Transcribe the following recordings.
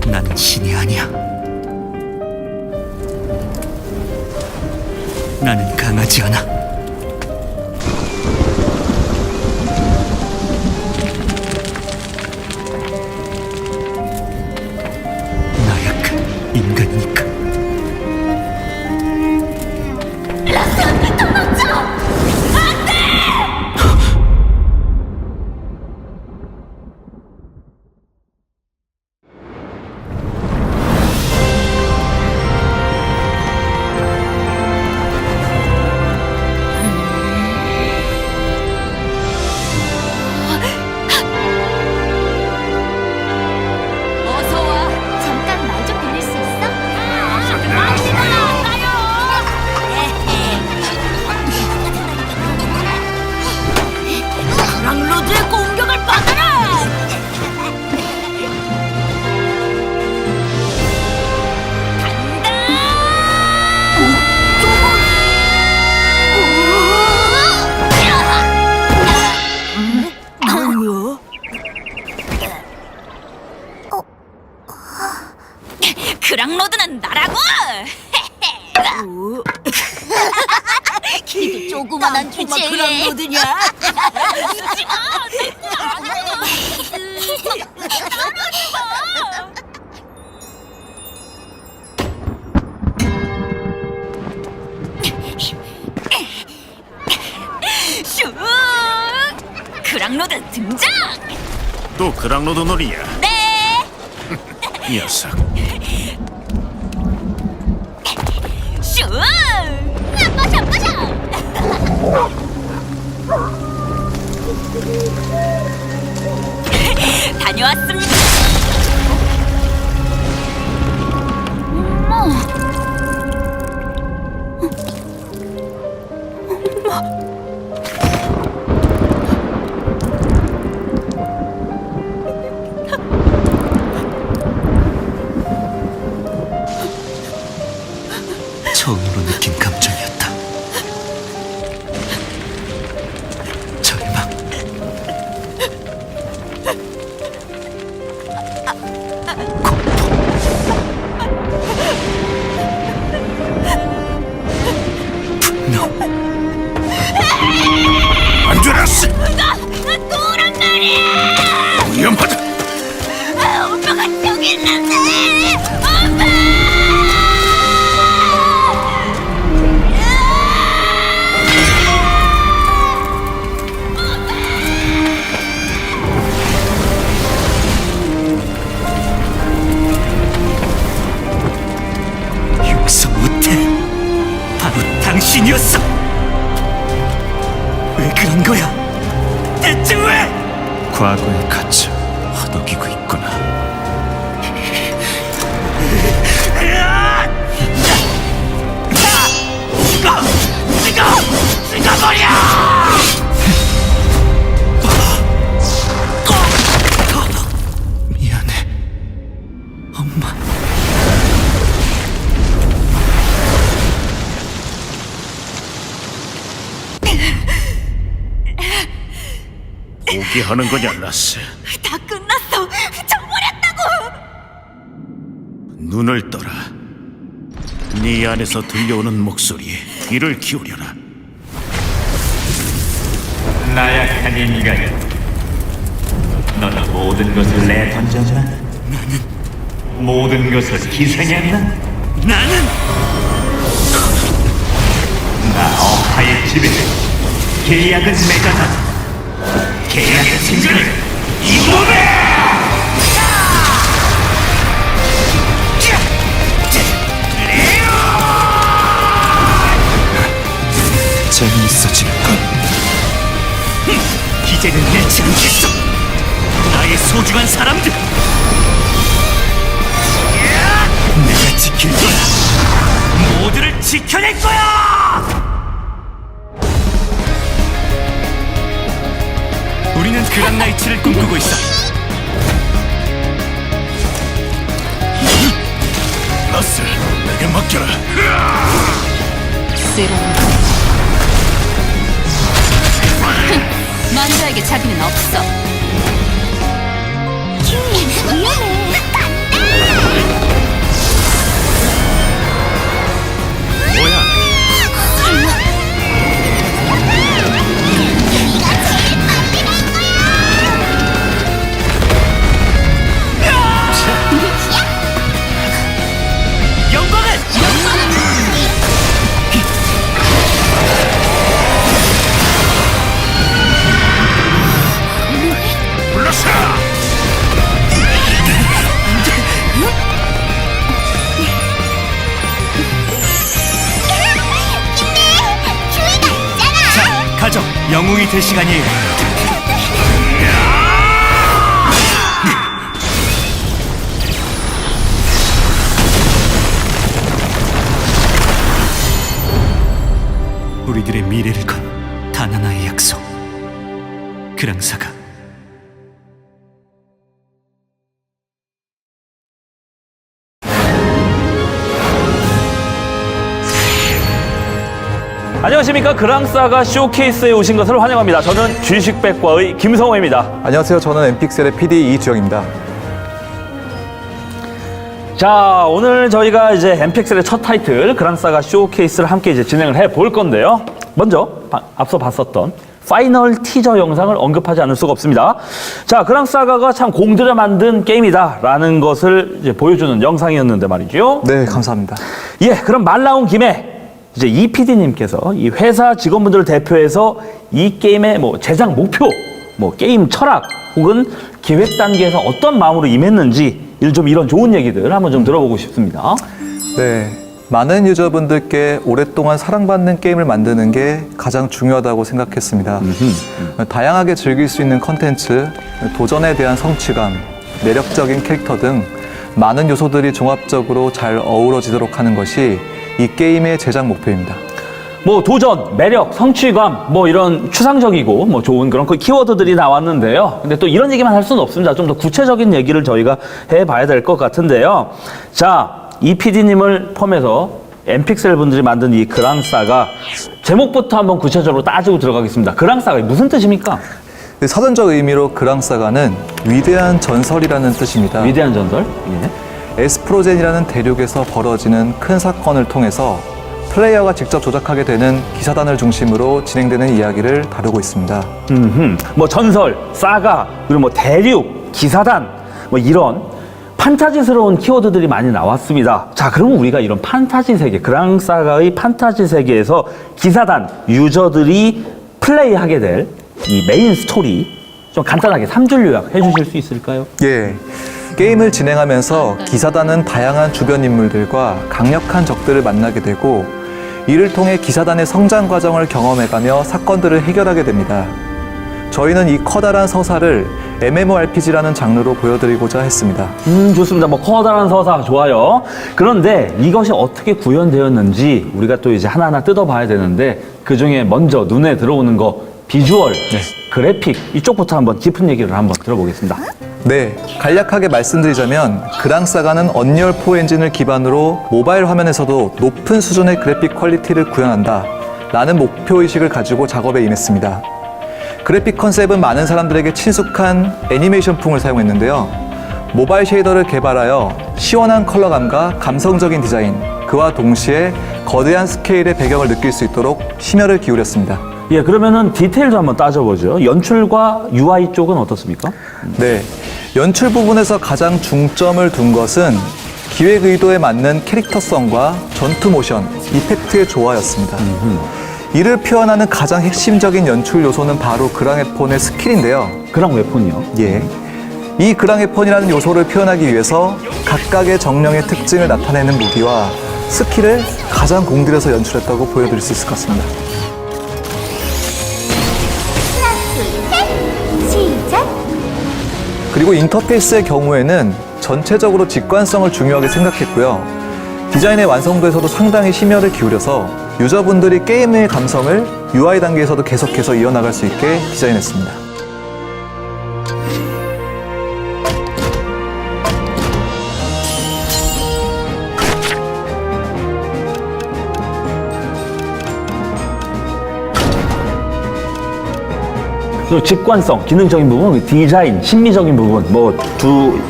나는 신이 아니야. 나는 강하지 않아. 나약한 인간이니까. 라스언니 도망쳐! 안 돼! 어서 와. 잠깐 말 좀 빌릴 수 있어? 랑로드의 공격을 받아라! 뭐야? 그랑로드는 나라고! 키도 조그만한 주제에 그랑로드냐? 슉! 그랑로드 등장! 또 그랑로드 놀이야. 네! 녀석. 슈! 빠샤! 다녀왔습니다. 처음으로 느낀 감정이었다. 절망. 분노. 안드레스! 또란 말이야! 위험하다. 오빠가 저기 있는데! 오빠! 용서 못해. 바로 당신이었어. 왜 그런 거야? 대체 왜? 과거에 갇혀 허덕이고 있구나. 죽어버려! 미안해, 엄마. 포기하는 거냐, 라스? 다 끝났어! 잊어버렸다고! 눈을 떠라. 네 안에서 들려오는 목소리에 귀를 기울여라. 나약한 인간, 너는 모든 것을 내던졌나? 나는 모든 것을 희생했나? 나는 나 어하의 집에 계약은 맺어졌다. 계약의 승리를 이 몸에! 재미있어질 것. 이제는 잃지 않겠어. 나의 소중한 사람들. 내가 지킬 거야. 모두를 지켜낼 거야. 우리는 그랑나이츠를 꿈꾸고 있어. 라스, 내게 맡겨라. 만주에게 자비는 없어. 위험해. 뭐야? 가죠. 영웅이 될 시간이에요. 우리들의 미래를 건 단 하나의 약속. 그랑사가. 안녕하십니까. 그랑사가 쇼케이스에 오신 것을 환영합니다. 저는 쥐식백과의 김성호입니다. 안녕하세요. 저는 엠픽셀의 PD 이주영입니다. 자, 오늘 저희가 이제 엠픽셀의 첫 타이틀 그랑사가 쇼케이스를 함께 이제 진행을 해 볼 건데요. 먼저 앞서 봤었던 파이널 티저 영상을 언급하지 않을 수가 없습니다. 자, 그랑사가가 참 공들여 만든 게임이다라는 것을 이제 보여주는 영상이었는데 말이죠. 네, 감사합니다. 예, 그럼 말 나온 김에 이제 이 PD님께서 이 회사 직원분들을 대표해서 이 게임의 뭐 제작 목표, 뭐 게임 철학 혹은 기획 단계에서 어떤 마음으로 임했는지 이런 좋은 얘기들 한번 좀 들어보고 싶습니다. 네, 많은 유저분들께 오랫동안 사랑받는 게임을 만드는 게 가장 중요하다고 생각했습니다. 다양하게 즐길 수 있는 컨텐츠, 도전에 대한 성취감, 매력적인 캐릭터 등 많은 요소들이 종합적으로 잘 어우러지도록 하는 것이 이 게임의 제작 목표입니다. 뭐 도전, 매력, 성취감 뭐 이런 추상적이고 뭐 좋은 그런 키워드들이 나왔는데요. 근데 또 이런 얘기만 할 수는 없습니다. 좀 더 구체적인 얘기를 저희가 해봐야 될 것 같은데요. 자, 이 PD님을 포함해서 엠픽셀 분들이 만든 이 그랑사가 제목부터 한번 구체적으로 따지고 들어가겠습니다. 그랑사가 무슨 뜻입니까? 사전적 의미로 그랑사가는 위대한 전설이라는 뜻입니다. 위대한 전설? 예. 에스프로젠이라는 대륙에서 벌어지는 큰 사건을 통해서 플레이어가 직접 조작하게 되는 기사단을 중심으로 진행되는 이야기를 다루고 있습니다. 뭐 전설, 사가, 그리고 뭐 대륙, 기사단, 뭐 이런 판타지스러운 키워드들이 많이 나왔습니다. 자, 그러면 우리가 이런 판타지 세계, 그랑사가의 판타지 세계에서 기사단, 유저들이 플레이하게 될 이 메인 스토리 좀 간단하게 3줄 요약 해주실 수 있을까요? 예. 게임을 진행하면서 기사단은 다양한 주변 인물들과 강력한 적들을 만나게 되고 이를 통해 기사단의 성장 과정을 경험해가며 사건들을 해결하게 됩니다. 저희는 이 커다란 서사를 MMORPG라는 장르로 보여드리고자 했습니다. 좋습니다. 뭐 커다란 서사 좋아요. 그런데 이것이 어떻게 구현되었는지 우리가 또 이제 하나하나 뜯어봐야 되는데 그 중에 먼저 눈에 들어오는 거 비주얼, 그래픽 이쪽부터 한번 깊은 얘기를 한번 들어보겠습니다. 네, 간략하게 말씀드리자면 그랑사가는 언리얼4 엔진을 기반으로 모바일 화면에서도 높은 수준의 그래픽 퀄리티를 구현한다 라는 목표의식을 가지고 작업에 임했습니다. 그래픽 컨셉은 많은 사람들에게 친숙한 애니메이션풍을 사용했는데요. 모바일 쉐이더를 개발하여 시원한 컬러감과 감성적인 디자인, 그와 동시에 거대한 스케일의 배경을 느낄 수 있도록 심혈을 기울였습니다. 예, 그러면은 디테일도 한번 따져보죠. 연출과 UI 쪽은 어떻습니까? 네, 연출 부분에서 가장 중점을 둔 것은 기획 의도에 맞는 캐릭터성과 전투 모션, 이펙트의 조화였습니다. 이를 표현하는 가장 핵심적인 연출 요소는 바로 그랑웨폰의 스킬인데요. 그랑 웨폰이요? 예. 이 그랑웨폰이라는 요소를 표현하기 위해서 각각의 정령의 특징을 나타내는 무기와 스킬을 가장 공들여서 연출했다고 보여드릴 수 있을 것 같습니다. 시작. 그리고 인터페이스의 경우에는 전체적으로 직관성을 중요하게 생각했고요. 디자인의 완성도에서도 상당히 심혈을 기울여서 유저분들이 게임의 감성을 UI 단계에서도 계속해서 이어나갈 수 있게 디자인했습니다. 그리고 직관성, 기능적인 부분, 디자인, 심미적인 부분, 뭐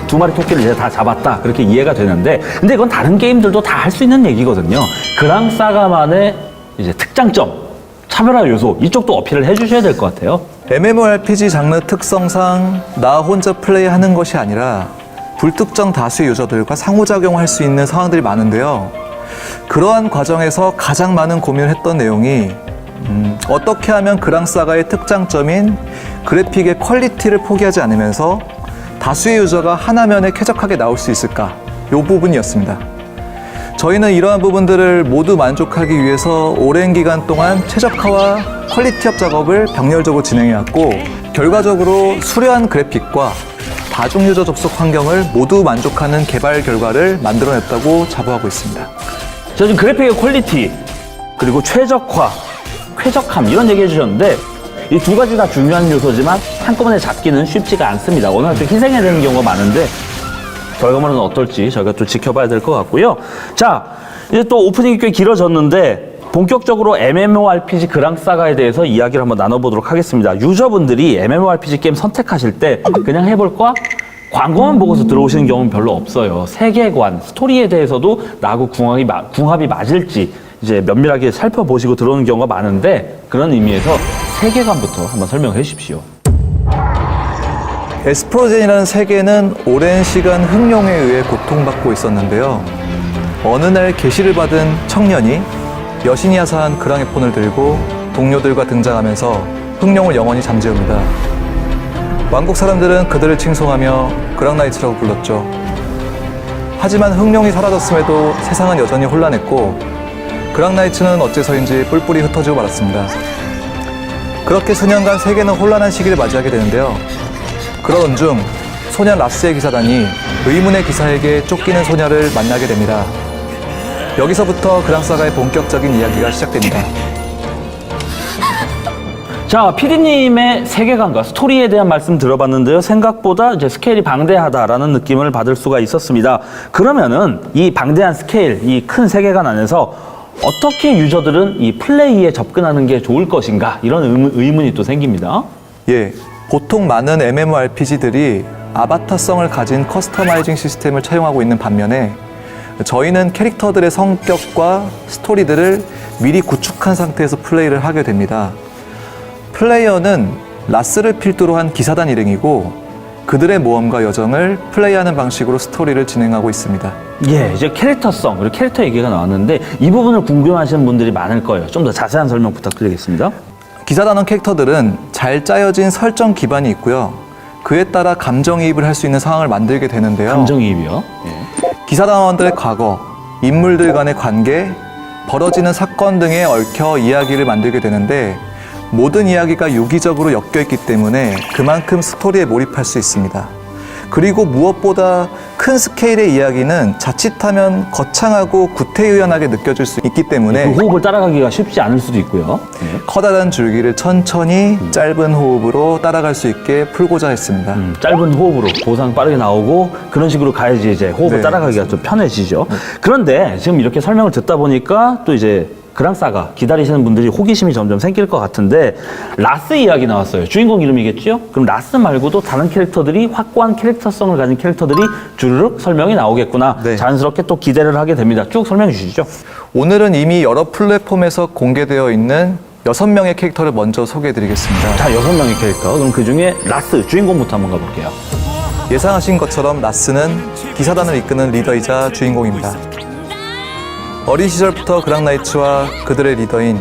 두 마리 토끼를 이제 다 잡았다 그렇게 이해가 되는데, 근데 이건 다른 게임들도 다 할 수 있는 얘기거든요. 그랑사가만의 이제 특장점, 차별화 요소 이쪽도 어필을 해주셔야 될 것 같아요. MMORPG 장르 특성상 나 혼자 플레이하는 것이 아니라 불특정 다수의 유저들과 상호작용할 수 있는 상황들이 많은데요. 그러한 과정에서 가장 많은 고민을 했던 내용이 어떻게 하면 그랑사가의 특장점인 그래픽의 퀄리티를 포기하지 않으면서 다수의 유저가 하나면에 쾌적하게 나올 수 있을까? 이 부분이었습니다. 저희는 이러한 부분들을 모두 만족하기 위해서 오랜 기간 동안 최적화와 퀄리티업 작업을 병렬적으로 진행해왔고, 결과적으로 수려한 그래픽과 다중 유저 접속 환경을 모두 만족하는 개발 결과를 만들어냈다고 자부하고 있습니다. 저 지금 그래픽의 퀄리티, 그리고 최적화, 쾌적함 이런 얘기 해주셨는데, 이 두 가지 다 중요한 요소지만 한꺼번에 잡기는 쉽지가 않습니다. 워낙 좀 희생해야 되는 경우가 많은데 결과물은 어떨지 저희가 또 지켜봐야 될 것 같고요. 자, 이제 또 오프닝이 꽤 길어졌는데 본격적으로 MMORPG 그랑사가에 대해서 이야기를 한번 나눠보도록 하겠습니다. 유저분들이 MMORPG 게임 선택하실 때 그냥 해볼까? 광고만 보고서 들어오시는 경우는 별로 없어요. 세계관, 스토리에 대해서도 나하고 궁합이 맞을지 이제 면밀하게 살펴보시고 들어오는 경우가 많은데, 그런 의미에서 세계관부터 한번 설명해 주십시오. 에스프로젠이라는 세계는 오랜 시간 흑룡에 의해 고통받고 있었는데요. 어느 날 계시를 받은 청년이 여신이 하사한 그랑의 폰을 들고 동료들과 등장하면서 흑룡을 영원히 잠재웁니다. 왕국 사람들은 그들을 칭송하며 그랑나이츠라고 불렀죠. 하지만 흑룡이 사라졌음에도 세상은 여전히 혼란했고, 그랑나이츠는 어째서인지 뿔뿔이 흩어지고 말았습니다. 그렇게 수년간 세계는 혼란한 시기를 맞이하게 되는데요. 그러던 중 소년 라스의 기사단이 의문의 기사에게 쫓기는 소녀를 만나게 됩니다. 여기서부터 그랑사가의 본격적인 이야기가 시작됩니다. 자, PD님의 세계관과 스토리에 대한 말씀 들어봤는데요. 생각보다 이제 스케일이 방대하다라는 느낌을 받을 수가 있었습니다. 그러면은 이 방대한 스케일, 이 큰 세계관 안에서 어떻게 유저들은 이 플레이에 접근하는 게 좋을 것인가, 이런 의문이 또 생깁니다. 예, 보통 많은 MMORPG들이 아바타성을 가진 커스터마이징 시스템을 차용하고 있는 반면에 저희는 캐릭터들의 성격과 스토리들을 미리 구축한 상태에서 플레이를 하게 됩니다. 플레이어는 라스를 필두로 한 기사단 일행이고, 그들의 모험과 여정을 플레이하는 방식으로 스토리를 진행하고 있습니다. 예, 이제 캐릭터성, 그리고 캐릭터 얘기가 나왔는데 이 부분을 궁금해하시는 분들이 많을 거예요. 좀 더 자세한 설명 부탁드리겠습니다. 기사단원 캐릭터들은 잘 짜여진 설정 기반이 있고요. 그에 따라 감정이입을 할 수 있는 상황을 만들게 되는데요. 감정이입이요? 예. 기사단원들의 과거, 인물들 간의 관계, 벌어지는 사건 등에 얽혀 이야기를 만들게 되는데, 모든 이야기가 유기적으로 엮여있기 때문에 그만큼 스토리에 몰입할 수 있습니다. 그리고 무엇보다 큰 스케일의 이야기는 자칫하면 거창하고 구태의연하게 느껴질 수 있기 때문에 그 호흡을 따라가기가 쉽지 않을 수도 있고요. 예. 커다란 줄기를 천천히 짧은 호흡으로 따라갈 수 있게 풀고자 했습니다. 짧은 호흡으로 보상 빠르게 나오고 그런 식으로 가야지 이제 호흡을 네, 따라가기가 좀 편해지죠. 그런데 지금 이렇게 설명을 듣다 보니까 또 이제 그랑사가 기다리시는 분들이 호기심이 점점 생길 것 같은데, 라스 이야기 나왔어요. 주인공 이름이겠죠? 그럼 라스 말고도 다른 캐릭터들이, 확고한 캐릭터성을 가진 캐릭터들이 주르륵 설명이 나오겠구나. 네. 자연스럽게 또 기대를 하게 됩니다. 쭉 설명해 주시죠. 오늘은 이미 여러 플랫폼에서 공개되어 있는 6명의 캐릭터를 먼저 소개해드리겠습니다. 자, 6명의 캐릭터. 그럼 그 중에 라스 주인공부터 한번 가볼게요. 예상하신 것처럼 라스는 기사단을 이끄는 리더이자 주인공입니다. 어린 시절부터 그랑나이츠와 그들의 리더인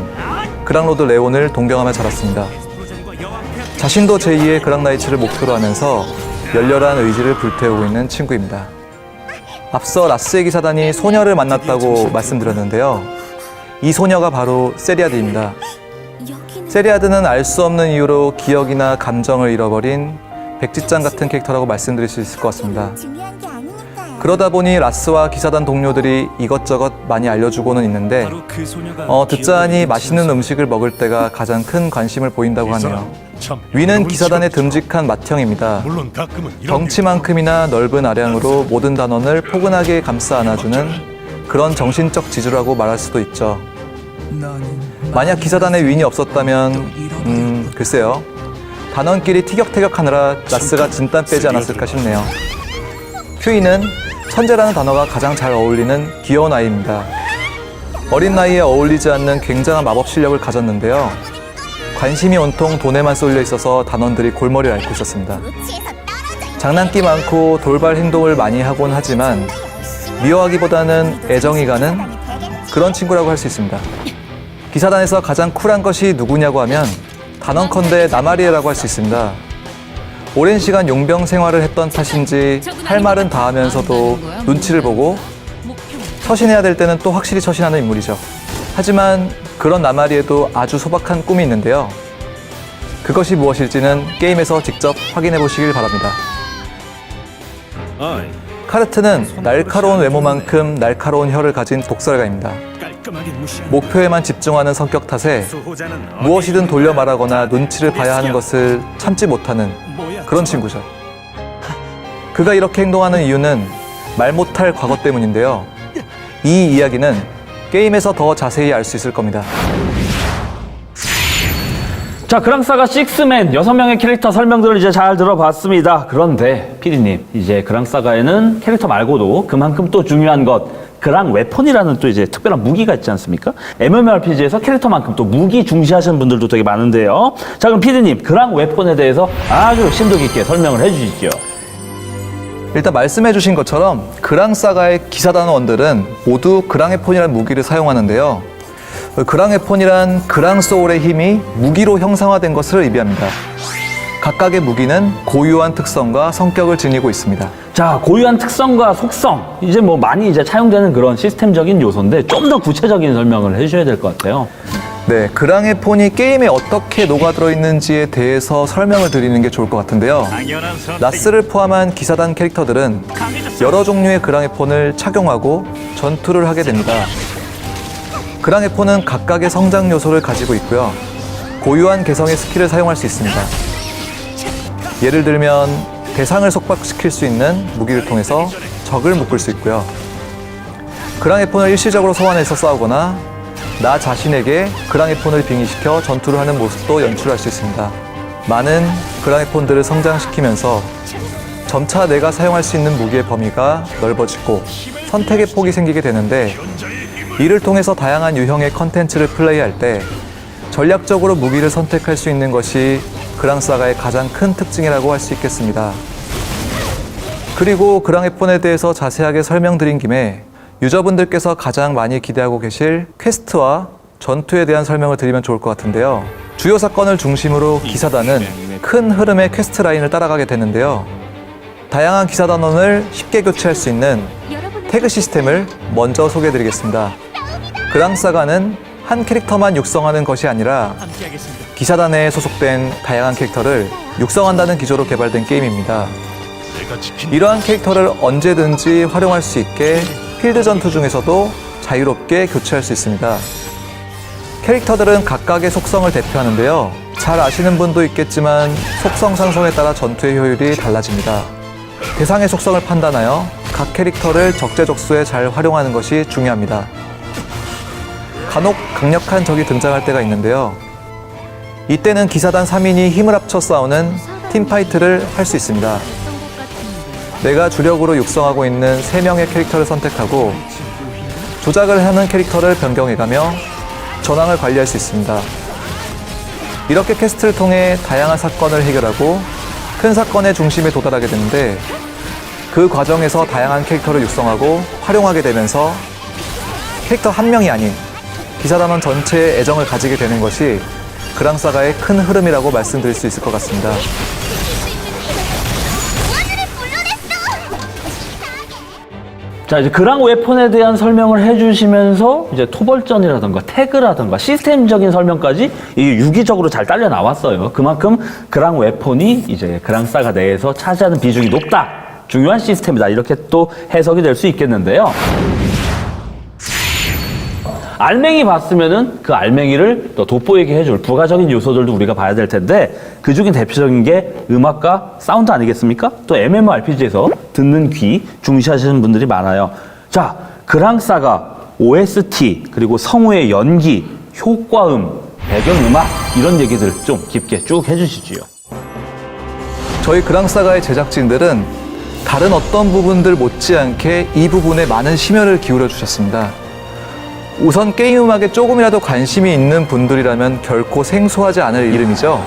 그랑로드 레온을 동경하며 자랐습니다. 자신도 제2의 그랑나이츠를 목표로 하면서 열렬한 의지를 불태우고 있는 친구입니다. 앞서 라스의 기사단이 소녀를 만났다고 말씀드렸는데요. 이 소녀가 바로 세리아드입니다. 세리아드는 알 수 없는 이유로 기억이나 감정을 잃어버린 백지장 같은 캐릭터라고 말씀드릴 수 있을 것 같습니다. 그러다 보니 라스와 기사단 동료들이 이것저것 많이 알려주고는 있는데 듣자 하니 맛있는 음식을 먹을 때가 가장 큰 관심을 보인다고 하네요. 위는 기사단의 듬직한 맏형입니다. 덩치만큼이나 넓은 아량으로 모든 단원을 포근하게 감싸 안아주는 그런 정신적 지주라고 말할 수도 있죠. 만약 기사단에 윈이 없었다면 글쎄요. 단원끼리 티격태격하느라 나스가 진땀 빼지 않았을까 싶네요. 퓨이는 천재라는 단어가 가장 잘 어울리는 귀여운 아이입니다. 어린 나이에 어울리지 않는 굉장한 마법 실력을 가졌는데요. 관심이 온통 돈에만 쏠려 있어서 단원들이 골머리를 앓고 있었습니다. 장난기 많고 돌발 행동을 많이 하곤 하지만 미워하기보다는 애정이 가는 그런 친구라고 할 수 있습니다. 기사단에서 가장 쿨한 것이 누구냐고 하면 단언컨대 나마리에라고 할 수 있습니다. 오랜 시간 용병 생활을 했던 탓인지 할 말은 다 하면서도 눈치를 보고 처신해야 될 때는 또 확실히 처신하는 인물이죠. 하지만 그런 나마리에도 아주 소박한 꿈이 있는데요. 그것이 무엇일지는 게임에서 직접 확인해 보시길 바랍니다. 어이, 카르트는 날카로운 외모만큼 날카로운 혀를 가진 독설가입니다. 깔끔하게 무시하는 목표에만 집중하는 성격 탓에 수호자는 무엇이든 돌려 말하거나 눈치를 봐야 하는 것을 참지 못하는 그런 친구죠. 그가 이렇게 행동하는 이유는 말 못할 과거 때문인데요. 이 이야기는 게임에서 더 자세히 알 수 있을 겁니다. 자, 그랑사가 6맨 6명의 캐릭터 설명들을 이제 잘 들어봤습니다. 그런데 PD님, 이제 그랑사가에는 캐릭터 말고도 그만큼 또 중요한 것, 그랑 웨폰이라는 또 이제 특별한 무기가 있지 않습니까? MMORPG에서 캐릭터만큼 또 무기 중시하시는 분들도 되게 많은데요. 자, 그럼 PD님, 그랑 웨폰에 대해서 아주 심도 깊게 설명을 해주시죠. 일단 말씀해 주신 것처럼 그랑사가의 기사단원들은 모두 그랑에폰이라는 무기를 사용하는데요. 그랑에폰이란 그랑소울의 힘이 무기로 형상화된 것을 의미합니다. 각각의 무기는 고유한 특성과 성격을 지니고 있습니다. 자, 고유한 특성과 속성, 이제 뭐 많이 이제 차용되는 그런 시스템적인 요소인데 좀 더 구체적인 설명을 해주셔야 될 것 같아요. 네, 그랑에폰이 게임에 어떻게 녹아들어 있는지에 대해서 설명을 드리는 게 좋을 것 같은데요. 당연한 선택. 나스를 포함한 기사단 캐릭터들은 여러 종류의 그랑에폰을 착용하고 전투를 하게 됩니다. 그랑에폰은 각각의 성장 요소를 가지고 있고요. 고유한 개성의 스킬을 사용할 수 있습니다. 예를 들면 대상을 속박시킬 수 있는 무기를 통해서 적을 묶을 수 있고요. 그랑에폰을 일시적으로 소환해서 싸우거나 나 자신에게 그랑에폰을 빙의시켜 전투를 하는 모습도 연출할 수 있습니다. 많은 그랑에폰들을 성장시키면서 점차 내가 사용할 수 있는 무기의 범위가 넓어지고 선택의 폭이 생기게 되는데 이를 통해서 다양한 유형의 컨텐츠를 플레이할 때 전략적으로 무기를 선택할 수 있는 것이 그랑사가의 가장 큰 특징이라고 할 수 있겠습니다. 그리고 그랑에폰에 대해서 자세하게 설명드린 김에 유저분들께서 가장 많이 기대하고 계실 퀘스트와 전투에 대한 설명을 드리면 좋을 것 같은데요. 주요 사건을 중심으로 기사단은 큰 흐름의 퀘스트 라인을 따라가게 되는데요. 다양한 기사단원을 쉽게 교체할 수 있는 태그 시스템을 먼저 소개해드리겠습니다. 그랑사가는 한 캐릭터만 육성하는 것이 아니라 기사단에 소속된 다양한 캐릭터를 육성한다는 기조로 개발된 게임입니다. 이러한 캐릭터를 언제든지 활용할 수 있게 필드 전투 중에서도 자유롭게 교체할 수 있습니다. 캐릭터들은 각각의 속성을 대표하는데요. 잘 아시는 분도 있겠지만 속성 상성에 따라 전투의 효율이 달라집니다. 대상의 속성을 판단하여 각 캐릭터를 적재적소에 잘 활용하는 것이 중요합니다. 간혹 강력한 적이 등장할 때가 있는데요. 이때는 기사단 3인이 힘을 합쳐 싸우는 팀파이트를 할 수 있습니다. 내가 주력으로 육성하고 있는 3명의 캐릭터를 선택하고 조작을 하는 캐릭터를 변경해가며 전황을 관리할 수 있습니다. 이렇게 퀘스트를 통해 다양한 사건을 해결하고 큰 사건의 중심에 도달하게 되는데 그 과정에서 다양한 캐릭터를 육성하고 활용하게 되면서 캐릭터 한 명이 아닌 기사단원 전체의 애정을 가지게 되는 것이 그랑사가의 큰 흐름이라고 말씀드릴 수 있을 것 같습니다. 자, 이제 그랑 웨폰에 대한 설명을 해주시면서 이제 토벌전이라든가 태그라든가 시스템적인 설명까지 이게 유기적으로 잘 딸려 나왔어요. 그만큼 그랑 웨폰이 이제 그랑사가 내에서 차지하는 비중이 높다. 중요한 시스템이다. 이렇게 또 해석이 될 수 있겠는데요. 알맹이 봤으면은 그 알맹이를 또 돋보이게 해줄 부가적인 요소들도 우리가 봐야 될 텐데 그 중에 대표적인 게 음악과 사운드 아니겠습니까? 또 MMORPG에서 듣는 귀 중시하시는 분들이 많아요. 자, 그랑사가 OST 그리고 성우의 연기, 효과음, 배경음악 이런 얘기들 좀 깊게 쭉 해주시지요. 저희 그랑사가의 제작진들은 다른 어떤 부분들 못지않게 이 부분에 많은 심혈을 기울여 주셨습니다. 우선 게임 음악에 조금이라도 관심이 있는 분들이라면 결코 생소하지 않을 이름이죠.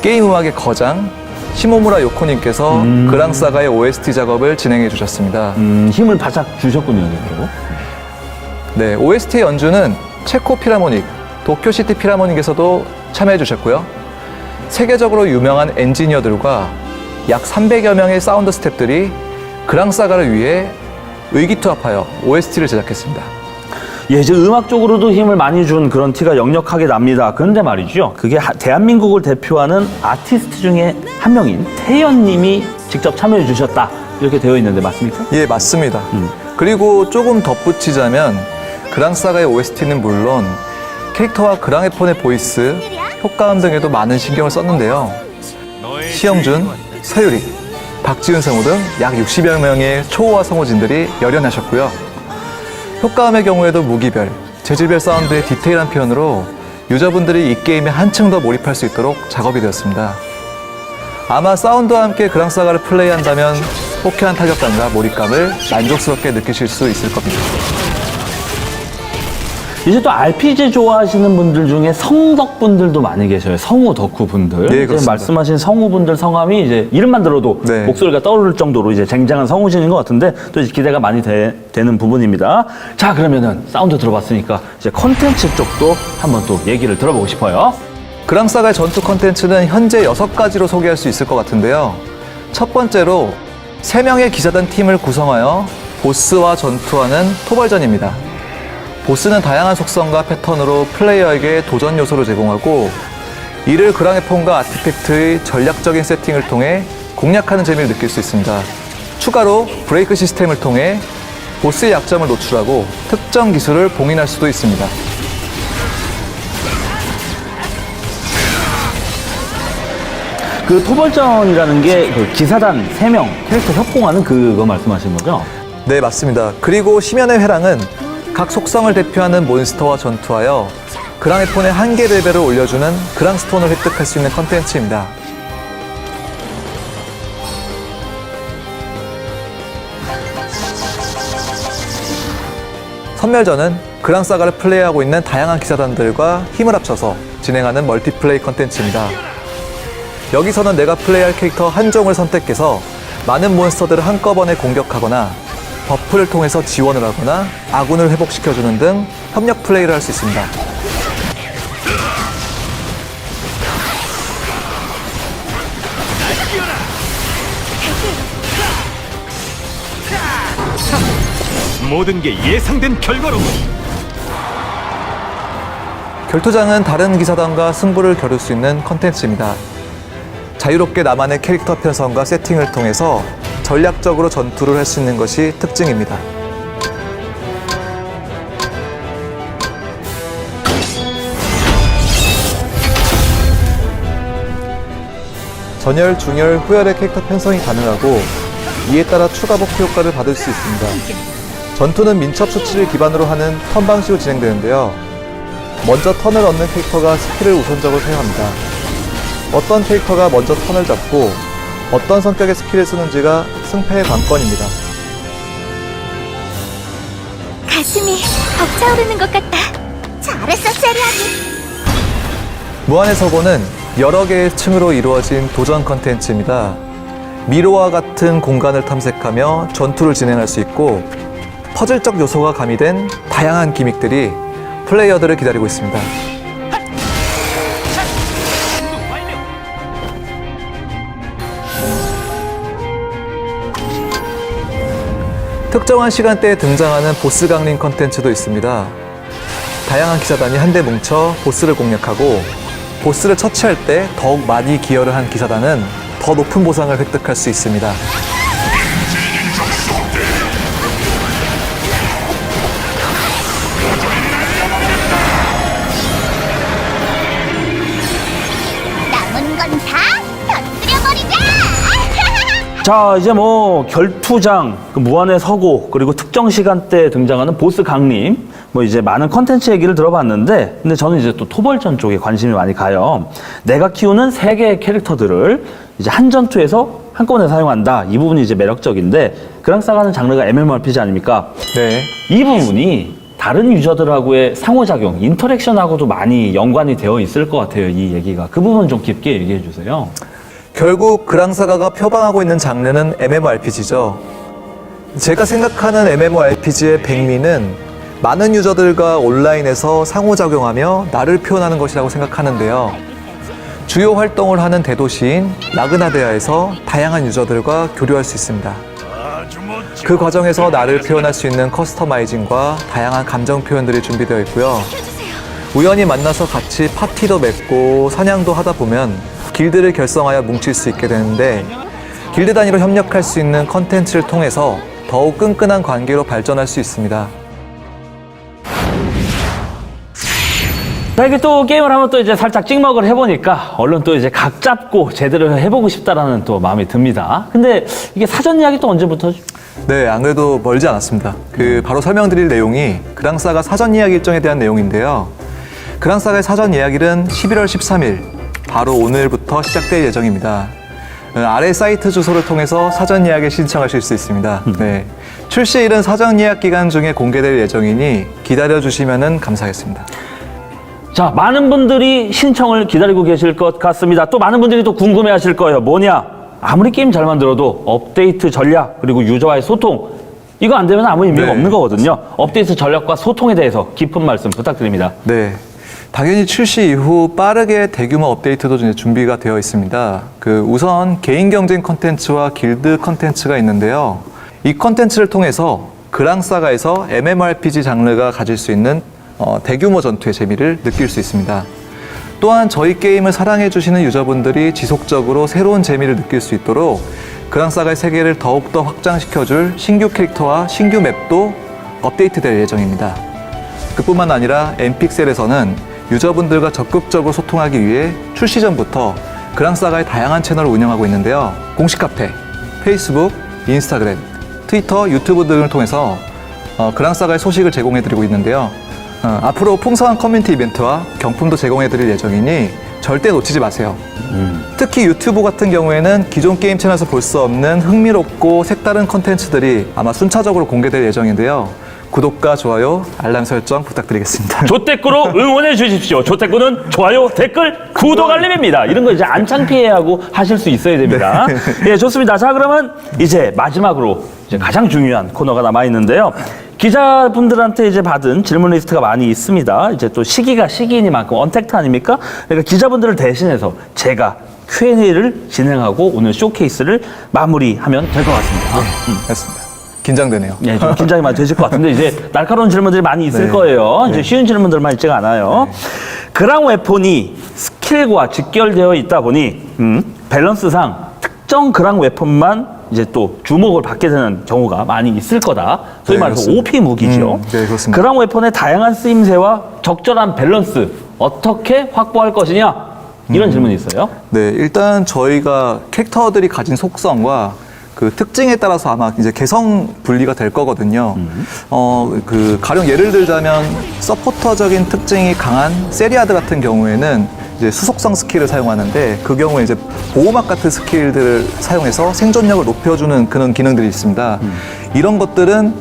게임 음악의 거장 시모무라 요코님께서 그랑사가의 OST 작업을 진행해 주셨습니다. 힘을 바짝 주셨군요, 그리고. 네, OST 연주는 체코 필하모닉, 도쿄시티 필하모닉에서도 참여해 주셨고요. 세계적으로 유명한 엔지니어들과 약 300여 명의 사운드 스태프들이 그랑사가를 위해 의기투합하여 OST를 제작했습니다. 예, 이제 음악적으로도 힘을 많이 준 그런 티가 역력하게 납니다. 그런데 말이죠. 그게 대한민국을 대표하는 아티스트 중에 한 명인 태연님이 직접 참여해 주셨다. 이렇게 되어 있는데 맞습니까? 예, 맞습니다. 그리고 조금 덧붙이자면 그랑사가의 OST는 물론 캐릭터와 그랑에폰의 보이스, 효과음 등에도 많은 신경을 썼는데요. 시영준, 서유리, 박지훈 성우 등 약 60여 명의 초호화 성우진들이 열연하셨고요. 효과음의 경우에도 무기별, 재질별 사운드의 디테일한 표현으로 유저분들이 이 게임에 한층 더 몰입할 수 있도록 작업이 되었습니다. 아마 사운드와 함께 그랑사가를 플레이한다면 호쾌한 타격감과 몰입감을 만족스럽게 느끼실 수 있을 겁니다. 이제 또 RPG 좋아하시는 분들 중에 성덕분들도 많이 계셔요. 성우 덕후분들. 네, 이제 그렇습니다. 말씀하신 성우분들 성함이 이제 이름만 들어도 네. 목소리가 떠오를 정도로 이제 쟁쟁한 성우진인 것 같은데 또 이제 기대가 많이 되는 부분입니다. 자, 그러면은 사운드 들어봤으니까 이제 컨텐츠 쪽도 한번 또 얘기를 들어보고 싶어요. 그랑사가의 전투 컨텐츠는 현재 6가지로 소개할 수 있을 것 같은데요. 첫 번째로 3명의 기사단 팀을 구성하여 보스와 전투하는 토벌전입니다. 보스는 다양한 속성과 패턴으로 플레이어에게 도전 요소를 제공하고 이를 그랑에폰과 아티팩트의 전략적인 세팅을 통해 공략하는 재미를 느낄 수 있습니다. 추가로 브레이크 시스템을 통해 보스의 약점을 노출하고 특정 기술을 봉인할 수도 있습니다. 그 토벌전이라는 게 그 기사단 3명 캐릭터 협공하는 그거 말씀하시는 거죠? 네, 맞습니다. 그리고 심연의 회랑은 각 속성을 대표하는 몬스터와 전투하여 그랑에폰의 한계 레벨을 올려주는 그랑스톤을 획득할 수 있는 컨텐츠입니다. 선멸전은 그랑사가를 플레이하고 있는 다양한 기사단들과 힘을 합쳐서 진행하는 멀티플레이 컨텐츠입니다. 여기서는 내가 플레이할 캐릭터 한 종을 선택해서 많은 몬스터들을 한꺼번에 공격하거나 버프를 통해서 지원을 하거나 아군을 회복시켜주는 등 협력 플레이를 할 수 있습니다. 모든 게 예상된 결과로 결투장은 다른 기사단과 승부를 겨룰 수 있는 컨텐츠입니다. 자유롭게 나만의 캐릭터 편성과 세팅을 통해서 전략적으로 전투를 할 수 있는 것이 특징입니다. 전열, 중열, 후열의 캐릭터 편성이 가능하고 이에 따라 추가 버프 효과를 받을 수 있습니다. 전투는 민첩 수치를 기반으로 하는 턴 방식으로 진행되는데요. 먼저 턴을 얻는 캐릭터가 스킬을 우선적으로 사용합니다. 어떤 캐릭터가 먼저 턴을 잡고 어떤 성격의 스킬을 쓰는지가 승패의 관건입니다. 가슴이 벅차오르는 것 같다. 잘했어, 세리아니. 무한의 서고는 여러 개의 층으로 이루어진 도전 컨텐츠입니다. 미로와 같은 공간을 탐색하며 전투를 진행할 수 있고 퍼즐적 요소가 가미된 다양한 기믹들이 플레이어들을 기다리고 있습니다. 특정한 시간대에 등장하는 보스 강림 컨텐츠도 있습니다. 다양한 기사단이 한데 뭉쳐 보스를 공략하고 보스를 처치할 때 더욱 많이 기여를 한 기사단은 더 높은 보상을 획득할 수 있습니다. 남은 건 다 터뜨려버리자. 자, 이제 뭐 결투장, 그 무한의 서고, 그리고 특정 시간대에 등장하는 보스 강림, 뭐 이제 많은 컨텐츠 얘기를 들어봤는데, 근데 저는 이제 또 토벌전 쪽에 관심이 많이 가요. 내가 키우는 3개의 캐릭터들을 이제 한 전투에서 한꺼번에 사용한다. 이 부분이 이제 매력적인데 그랑사가는 장르가 MMORPG 아닙니까? 네. 이 부분이 다른 유저들하고의 상호작용, 인터랙션하고도 많이 연관이 되어 있을 것 같아요. 이 얘기가. 그 부분 좀 깊게 얘기해 주세요. 결국 그랑사가가 표방하고 있는 장르는 MMORPG죠. 제가 생각하는 MMORPG의 백미는 많은 유저들과 온라인에서 상호작용하며 나를 표현하는 것이라고 생각하는데요. 주요 활동을 하는 대도시인 라그나데아에서 다양한 유저들과 교류할 수 있습니다. 그 과정에서 나를 표현할 수 있는 커스터마이징과 다양한 감정 표현들이 준비되어 있고요. 우연히 만나서 같이 파티도 맺고 사냥도 하다 보면 길드를 결성하여 뭉칠 수 있게 되는데 길드 단위로 협력할 수 있는 컨텐츠를 통해서 더욱 끈끈한 관계로 발전할 수 있습니다. 자, 이게 또 게임을 하면 또 이제 살짝 찍먹을 해보니까 얼른 또 이제 각 잡고 제대로 해보고 싶다라는 또 마음이 듭니다. 근데 이게 사전 이야기 또 언제부터죠? 네, 안 그래도 멀지 않았습니다. 바로 설명드릴 내용이 그랑사가 사전 예약 일정에 대한 내용인데요. 그랑사가의 사전 예약일은 11월 13일, 바로 오늘부터 시작될 예정입니다. 아래 사이트 주소를 통해서 사전 예약에 신청하실 수 있습니다. 네, 출시일은 사전 예약 기간 중에 공개될 예정이니 기다려주시면 감사하겠습니다. 자, 많은 분들이 신청을 기다리고 계실 것 같습니다. 또 많은 분들이 또 궁금해 하실 거예요. 뭐냐? 아무리 게임 잘 만들어도 업데이트 전략, 그리고 유저와의 소통, 이거 안 되면 아무 의미가 네. 없는 거거든요. 업데이트 전략과 소통에 대해서 깊은 말씀 부탁드립니다. 네, 당연히 출시 이후 빠르게 대규모 업데이트도 이제 준비가 되어 있습니다. 우선 개인 경쟁 컨텐츠와 길드 컨텐츠가 있는데요. 이 컨텐츠를 통해서 그랑사가에서 MMORPG 장르가 가질 수 있는 대규모 전투의 재미를 느낄 수 있습니다. 또한 저희 게임을 사랑해주시는 유저분들이 지속적으로 새로운 재미를 느낄 수 있도록 그랑사가의 세계를 더욱더 확장시켜줄 신규 캐릭터와 신규 맵도 업데이트될 예정입니다. 그뿐만 아니라 엠픽셀에서는 유저분들과 적극적으로 소통하기 위해 출시 전부터 그랑사가의 다양한 채널을 운영하고 있는데요. 공식 카페, 페이스북, 인스타그램, 트위터, 유튜브 등을 통해서 그랑사가의 소식을 제공해드리고 있는데요. 앞으로 풍성한 커뮤니티 이벤트와 경품도 제공해드릴 예정이니 절대 놓치지 마세요. 특히 유튜브 같은 경우에는 기존 게임 채널에서 볼 수 없는 흥미롭고 색다른 콘텐츠들이 아마 순차적으로 공개될 예정인데요. 구독과 좋아요, 알람 설정 부탁드리겠습니다. 조댓구로 응원해 주십시오. 조댓구는 좋아요, 댓글, 구독, 알림입니다. 이런 거 이제 안 창피해하고 하실 수 있어야 됩니다. 예, 좋습니다. 자, 그러면 이제 마지막으로 이제 가장 중요한 코너가 남아 있는데요. 기자분들한테 이제 받은 질문 리스트가 많이 있습니다. 이제 또 시기가 시기이니만큼 언택트 아닙니까? 그러니까 기자분들을 대신해서 제가 Q&A를 진행하고 오늘 쇼케이스를 마무리하면 될 것 같습니다. 됐습니다. 긴장되네요. 네, 좀 긴장이 많이 되실 것 같은데 이제 날카로운 질문들이 많이 있을 네. 거예요. 이제 쉬운 질문들만 있지가 않아요. 그랑 웨폰이 스킬과 직결되어 있다 보니 밸런스상 특정 그랑 웨폰만 이제 또 주목을 받게 되는 경우가 많이 있을 거다. 소위 네, 말해서 그렇습니다. OP 무기죠. 네, 그렇습니다. 그랑 웨폰의 다양한 쓰임새와 적절한 밸런스 어떻게 확보할 것이냐? 이런 질문이 있어요. 네, 일단 저희가 캐릭터들이 가진 속성과 그 특징에 따라서 아마 이제 개성 분리가 될 거거든요. 가령 예를 들자면 서포터적인 특징이 강한 세리아드 같은 경우에는 이제 수속성 스킬을 사용하는데 그 경우에 이제 보호막 같은 스킬들을 사용해서 생존력을 높여주는 그런 기능들이 있습니다. 이런 것들은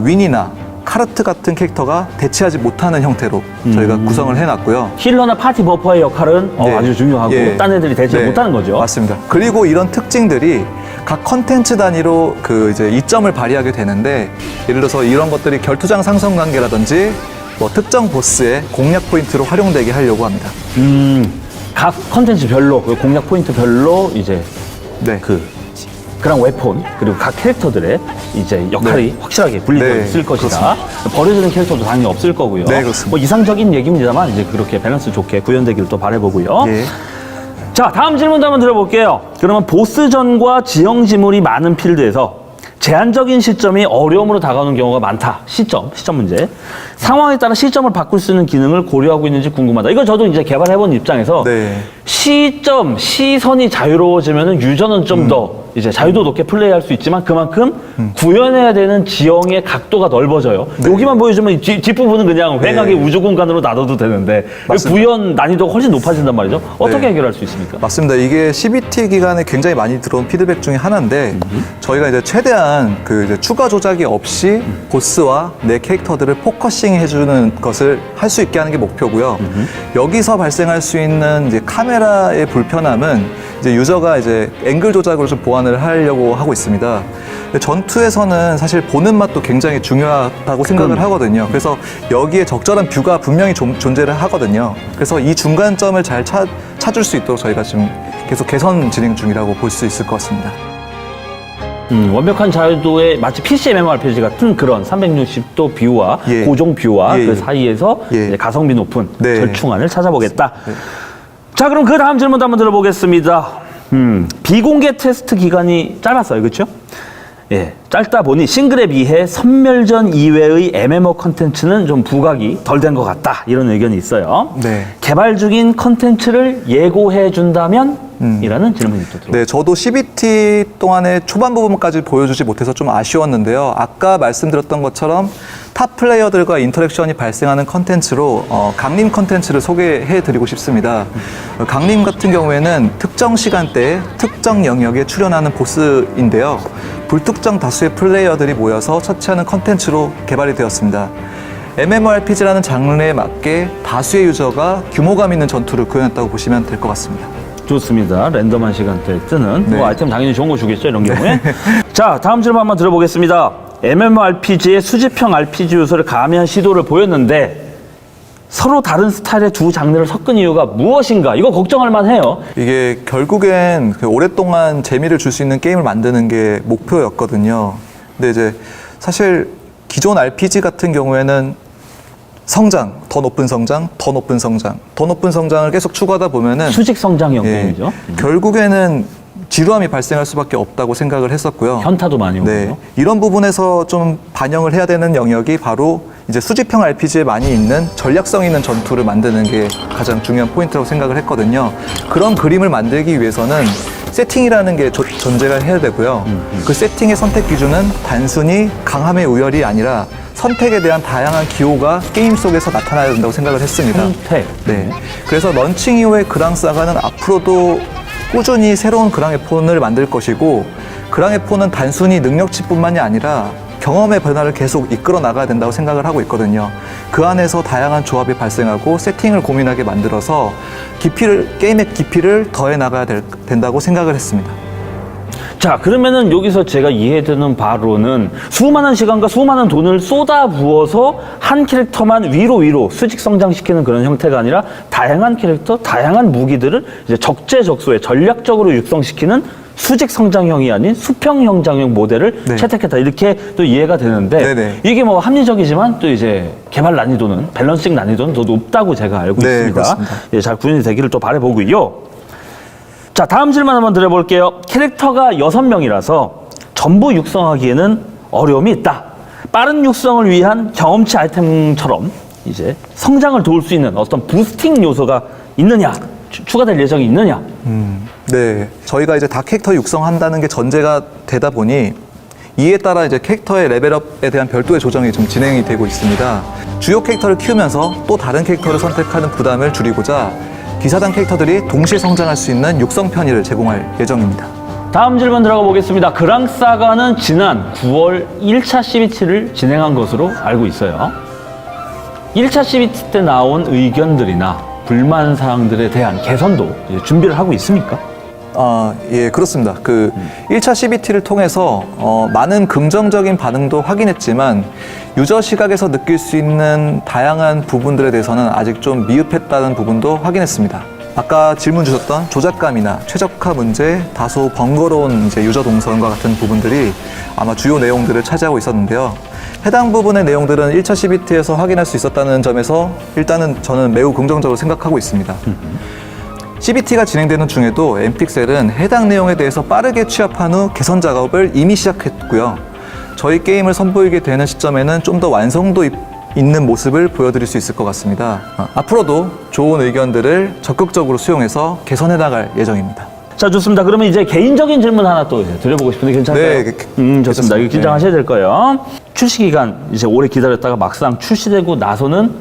윈이나 카르트 같은 캐릭터가 대체하지 못하는 형태로 저희가 구성을 해놨고요. 힐러나 파티 버퍼의 역할은 네. 아주 중요하고 예. 딴 애들이 대체 네, 못하는 거죠. 맞습니다. 그리고 이런 특징들이 각 컨텐츠 단위로 이제 이점을 발휘하게 되는데 예를 들어서 이런 것들이 결투장 상성 관계라든지 뭐 특정 보스의 공략 포인트로 활용되게 하려고 합니다. 각 컨텐츠별로 공략 포인트별로 이제 네. 그랑 웨폰 그리고 각 캐릭터들의 이제 역할이 네. 확실하게 분리되어 네, 있을 것이다. 버려지는 캐릭터도 당연히 없을 거고요. 네, 그렇습니다. 뭐 이상적인 얘기입니다만 이제 그렇게 밸런스 좋게 구현되기를 또 바라보고요. 예. 자, 다음 질문도 한번 드려볼게요. 그러면 보스전과 지형 지물이 많은 필드에서 제한적인 시점이 어려움으로 다가오는 경우가 많다. 시점 문제. 상황에 따라 시점을 바꿀 수 있는 기능을 고려하고 있는지 궁금하다. 이거 저도 이제 개발해본 입장에서 네. 시선이 자유로워지면은 유저는 좀 더 이제 자유도 높게 플레이할 수 있지만 그만큼 구현해야 되는 지형의 각도가 넓어져요. 여기만 보여주면 뒷부분은 그냥 휑하게 우주 공간으로 놔둬도 되는데 맞습니다. 구현 난이도가 훨씬 높아진단 말이죠. 어떻게 네. 해결할 수 있습니까? 맞습니다. 이게 CBT 기간에 굉장히 많이 들어온 피드백 중에 하나인데 저희가 이제 최대한 그 이제 추가 조작이 없이 보스와 내 캐릭터들을 포커싱 해주는 것을 할 수 있게 하는 게 목표고요. 여기서 발생할 수 있는 이제 카메라의 불편함은 이제 유저가 이제 앵글 조작으로 좀 보완을 하려고 하고 있습니다. 근데 전투에서는 사실 보는 맛도 굉장히 중요하다고 생각을 하거든요. 그래서 여기에 적절한 뷰가 분명히 존재를 하거든요. 그래서 이 중간점을 잘 찾을 수 있도록 저희가 지금 계속 개선 진행 중이라고 볼 수 있을 것 같습니다. 완벽한 자유도의 마치 PC MMORPG 같은 그런 360도 뷰와 예. 고정 뷰와 예, 그 예. 사이에서 예. 이제 가성비 높은 네. 절충안을 찾아보겠다. 자, 그럼 그 다음 질문도 한번 들어보겠습니다. 비공개 테스트 기간이 짧았어요, 그렇죠? 예, 짧다 보니 싱글에 비해 선멸전 이외의 MMO 컨텐츠는 좀 부각이 덜 된 것 같다, 이런 의견이 있어요. 네. 개발 중인 컨텐츠를 예고해 준다면? 이라는 질문이 또 들어옵니다. 네, 저도 CBT 동안의 초반 부분까지 보여주지 못해서 좀 아쉬웠는데요. 아까 말씀드렸던 것처럼 탑 플레이어들과 인터랙션이 발생하는 컨텐츠로 강림 컨텐츠를 소개해드리고 싶습니다. 강림 같은 경우에는 특정 시간대에 특정 영역에 출연하는 보스인데요. 불특정 다수의 플레이어들이 모여서 처치하는 컨텐츠로 개발이 되었습니다. MMORPG라는 장르에 맞게 다수의 유저가 규모감 있는 전투를 구현했다고 보시면 될 것 같습니다. 좋습니다. 랜덤한 시간대에 뜨는 네. 뭐 아이템 당연히 좋은 거 주겠죠, 이런 경우에. 자, 다음 질문 한번 들어보겠습니다. MMORPG의 수집형 RPG 요소를 가미한 시도를 보였는데 서로 다른 스타일의 두 장르를 섞은 이유가 무엇인가? 이거 걱정할 만해요. 이게 결국엔 그 오랫동안 재미를 줄 수 있는 게임을 만드는 게 목표였거든요. 근데 이제 사실 기존 RPG 같은 경우에는 성장, 더 높은 성장, 더 높은 성장, 더 높은 성장을 계속 추구하다 보면은 수직 성장형 예, 게임이죠. 결국에는 지루함이 발생할 수밖에 없다고 생각을 했었고요. 현타도 많이 오고요. 네, 이런 부분에서 좀 반영을 해야 되는 영역이 바로 이제 수집형 RPG에 많이 있는 전략성 있는 전투를 만드는 게 가장 중요한 포인트라고 생각을 했거든요. 그런 그림을 만들기 위해서는 세팅이라는 게 존재가 해야 되고요. 그 세팅의 선택 기준은 단순히 강함의 우열이 아니라 선택에 대한 다양한 기호가 게임 속에서 나타나야 된다고 생각을 했습니다. 선택. 네. 그래서 런칭 이후의 그랑 사가는 앞으로도 꾸준히 새로운 그랑의 폰을 만들 것이고, 그랑의 폰은 단순히 능력치뿐만이 아니라 경험의 변화를 계속 이끌어 나가야 된다고 생각을 하고 있거든요. 그 안에서 다양한 조합이 발생하고 세팅을 고민하게 만들어서 게임의 깊이를 더해 나가야 된다고 생각을 했습니다. 자, 그러면은 여기서 제가 이해되는 바로는 수많은 시간과 수많은 돈을 쏟아 부어서 한 캐릭터만 위로 수직 성장시키는 그런 형태가 아니라 다양한 캐릭터, 다양한 무기들을 이제 적재적소에 전략적으로 육성시키는 수직 성장형이 아닌 수평 성장형 모델을 네. 채택했다, 이렇게 또 이해가 되는데 네네. 이게 뭐 합리적이지만 또 이제 개발 난이도는, 밸런싱 난이도는 더 높다고 제가 알고 네, 있습니다. 그렇습니다. 예, 잘 구현이 되기를 또 바라보고요. 자, 다음 질문 한번 드려볼게요. 캐릭터가 6명이라서 전부 육성하기에는 어려움이 있다. 빠른 육성을 위한 경험치 아이템처럼 이제 성장을 도울 수 있는 어떤 부스팅 요소가 있느냐, 추가될 예정이 있느냐. 네, 저희가 이제 다 캐릭터 육성한다는 게 전제가 되다 보니 이에 따라 이제 캐릭터의 레벨업에 대한 별도의 조정이 좀 진행이 되고 있습니다. 주요 캐릭터를 키우면서 또 다른 캐릭터를 선택하는 부담을 줄이고자 기사단 캐릭터들이 동시에 성장할 수 있는 육성 편의를 제공할 예정입니다. 다음 질문 들어가 보겠습니다. 그랑사가는 지난 9월 1차 CBT를 진행한 것으로 알고 있어요. 1차 CBT 때 나온 의견들이나 불만 사항들에 대한 개선도 이제 준비를 하고 있습니까? 예, 그렇습니다. 그 1차 CBT를 통해서 많은 긍정적인 반응도 확인했지만 유저 시각에서 느낄 수 있는 다양한 부분들에 대해서는 아직 좀 미흡했다는 부분도 확인했습니다. 아까 질문 주셨던 조작감이나 최적화 문제, 다소 번거로운 이제 유저 동선과 같은 부분들이 아마 주요 내용들을 차지하고 있었는데요. 해당 부분의 내용들은 1차 CBT에서 확인할 수 있었다는 점에서 일단은 저는 매우 긍정적으로 생각하고 있습니다. CBT가 진행되는 중에도 엠픽셀은 해당 내용에 대해서 빠르게 취합한 후 개선 작업을 이미 시작했고요. 저희 게임을 선보이게 되는 시점에는 좀 더 완성도 있는 모습을 보여드릴 수 있을 것 같습니다. 앞으로도 좋은 의견들을 적극적으로 수용해서 개선해 나갈 예정입니다. 자, 좋습니다. 그러면 이제 개인적인 질문 하나 또 이제 드려보고 싶은데 괜찮나요? 네, 좋습니다. 이거 긴장하셔야 될 거예요. 출시 기간 이제 오래 기다렸다가 막상 출시되고 나서는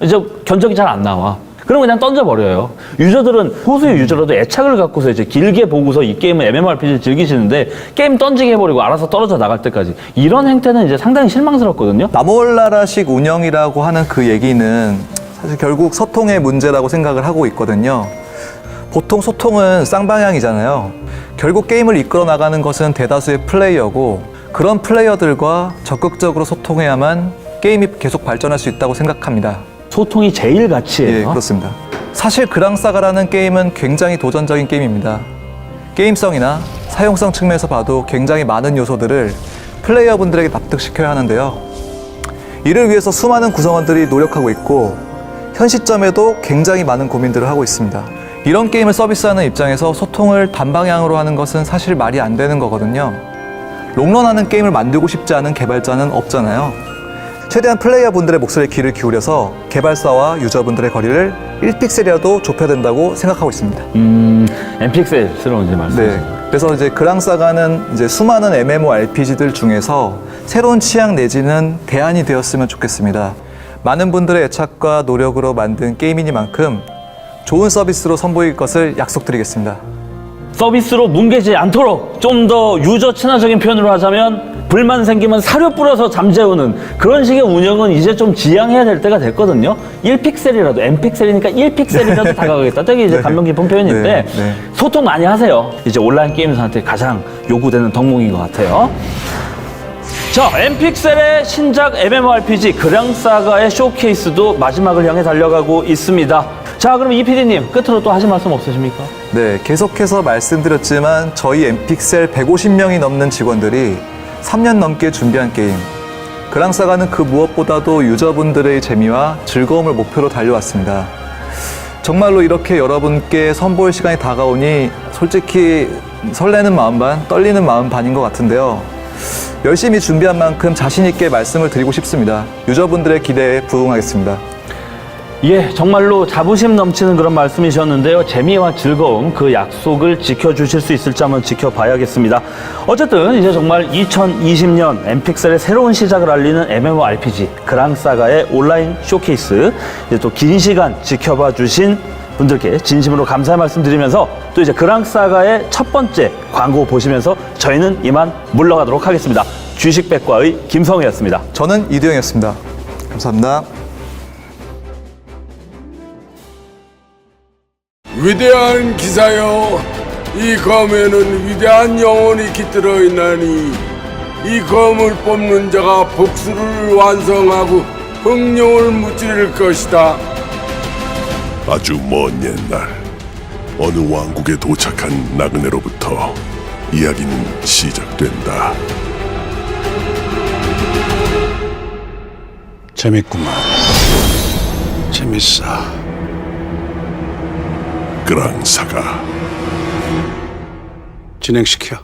이제 견적이 잘 안 나와. 그럼 그냥 던져버려요. 유저들은 소수의 유저라도 애착을 갖고서 이제 길게 보고서 이 게임은 MMORPG를 즐기시는데 게임 던지게 해버리고 알아서 떨어져 나갈 때까지 이런 행태는 이제 상당히 실망스럽거든요. 나몰라라식 운영이라고 하는 그 얘기는 사실 결국 소통의 문제라고 생각을 하고 있거든요. 보통 소통은 쌍방향이잖아요. 결국 게임을 이끌어 나가는 것은 대다수의 플레이어고 그런 플레이어들과 적극적으로 소통해야만 게임이 계속 발전할 수 있다고 생각합니다. 소통이 제일 가치예요. 예, 그렇습니다. 사실 그랑사가라는 게임은 굉장히 도전적인 게임입니다. 게임성이나 사용성 측면에서 봐도 굉장히 많은 요소들을 플레이어분들에게 납득시켜야 하는데요. 이를 위해서 수많은 구성원들이 노력하고 있고 현 시점에도 굉장히 많은 고민들을 하고 있습니다. 이런 게임을 서비스하는 입장에서 소통을 단방향으로 하는 것은 사실 말이 안 되는 거거든요. 롱런하는 게임을 만들고 싶지 않은 개발자는 없잖아요. 최대한 플레이어분들의 목소리에 귀를 기울여서 개발사와 유저분들의 거리를 1픽셀이라도 좁혀야 된다고 생각하고 있습니다. 엠픽셀스러운 이제 말씀. 네. 그래서 이제 그랑사가는 이제 수많은 MMORPG들 중에서 새로운 취향 내지는 대안이 되었으면 좋겠습니다. 많은 분들의 애착과 노력으로 만든 게임이니만큼 좋은 서비스로 선보일 것을 약속드리겠습니다. 서비스로 뭉개지 않도록 좀 더 유저 친화적인 표현으로 하자면 불만 생기면 사료 뿌려서 잠재우는 그런 식의 운영은 이제 좀 지양해야 될 때가 됐거든요. 1픽셀이라도, M픽셀이니까 1픽셀이라도 다가가겠다. 되게 이제 감명 깊은 표현인데 소통 많이 하세요. 이제 온라인 게임에서한테 가장 요구되는 덕목인 것 같아요. 자, M픽셀의 신작 MMORPG 그랑사가의 쇼케이스도 마지막을 향해 달려가고 있습니다. 자, 그럼 이 PD님 끝으로 또 하실 말씀 없으십니까? 네, 계속해서 말씀드렸지만 저희 엠픽셀 150명이 넘는 직원들이 3년 넘게 준비한 게임 그랑사가는 그 무엇보다도 유저분들의 재미와 즐거움을 목표로 달려왔습니다. 정말로 이렇게 여러분께 선보일 시간이 다가오니 솔직히 설레는 마음 반, 떨리는 마음 반인 것 같은데요. 열심히 준비한 만큼 자신 있게 말씀을 드리고 싶습니다. 유저분들의 기대에 부응하겠습니다. 예, 정말로 자부심 넘치는 그런 말씀이셨는데요. 재미와 즐거움, 그 약속을 지켜주실 수 있을지 한번 지켜봐야겠습니다. 어쨌든 이제 정말 2020년 엠픽셀의 새로운 시작을 알리는 MMORPG 그랑사가의 온라인 쇼케이스 이제 또 긴 시간 지켜봐 주신 분들께 진심으로 감사의 말씀 드리면서 또 이제 그랑사가의 첫 번째 광고 보시면서 저희는 이만 물러가도록 하겠습니다. 주식백과의 김성우였습니다. 저는 이두영이었습니다. 감사합니다. 위대한 기사여, 이 검에는 위대한 영혼이 깃들어 있나니 이 검을 뽑는 자가 복수를 완성하고 흥룡을 무찌를 것이다. 아주 먼 옛날 어느 왕국에 도착한 나그네로부터 이야기는 시작된다. 재밌구만. 재밌어. 그랑사가 진행시켜.